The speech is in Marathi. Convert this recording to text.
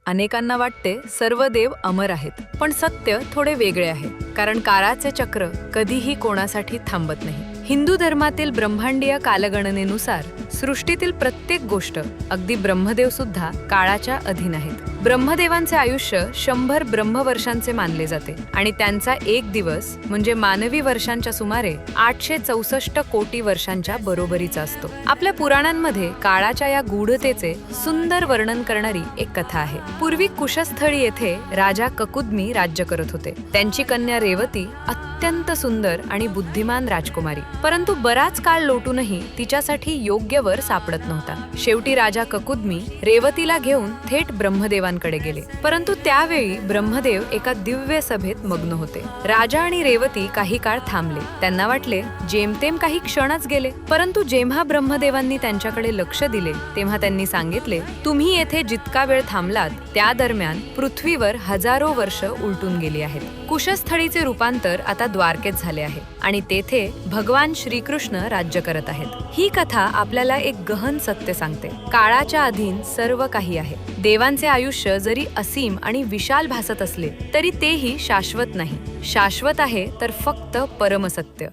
अनेकांना वाटते सर्व देव अमर आहेत, पण सत्य थोडे वेगळे आहे. कारण काळाचे चक्र कधीही कोणासाठी थांबत नाही. हिंदू धर्मातील ब्रह्मांडीय कालगणनेनुसार सृष्टीतील प्रत्येक गोष्ट, अगदी ब्रह्मदेव सुद्धा काळाच्या अधीन आहेत. ब्रह्मदेवांचे आयुष्य 100 ब्रह्मवर्षांचे मानले जाते आणि त्यांचा एक दिवस म्हणजे मानवी वर्षांच्या सुमारे 864 कोटी वर्षांच्या बरोबरीचा असतो. आपल्या पुराणांमध्ये काळाच्या या गूढतेचे सुंदर वर्णन करणारी एक कथा आहे. पूर्वी कुशस्थळी येथे राजा ककुद्मी राज्य करत होते. त्यांची कन्या रेवती अत्यंत सुंदर आणि बुद्धिमान राजकुमारी, परंतु बराच काळ लोटूनही तिच्यासाठी योग्य वर सापडत नव्हता. शेवटी राजा ककुद्मी रेवतीला घेऊन थेट ब्रह्मदेवांकडे गेले, परंतु त्यावेळी ब्रह्मदेव एका दिव्य सभेत मग्न होते. राजा आणि रेवती काही काळ थांबले. त्यांना वाटले जेमतेम काही क्षणच गेले, परंतु जेव्हा ब्रह्मदेवांनी त्यांच्याकडे लक्ष दिले तेव्हा त्यांनी सांगितले, तुम्ही येथे जितका वेळ थांबलात त्या दरम्यान पृथ्वीवर हजारो वर्ष उलटून गेली आहेत. कुशस्थळीचे रूपांतर आता द्वारकेत झाले आहे आणि तेथे भगवान श्रीकृष्ण राज्य करत आहेत. ही कथा आपल्याला एक गहन सत्य सांगते. काळाच्या अधीन सर्व काही आहे. देवांचे आयुष्य जरी असीम आणि विशाल भासत असले तरी तेही शाश्वत नाही. शाश्वत आहे तर फक्त परमसत्य.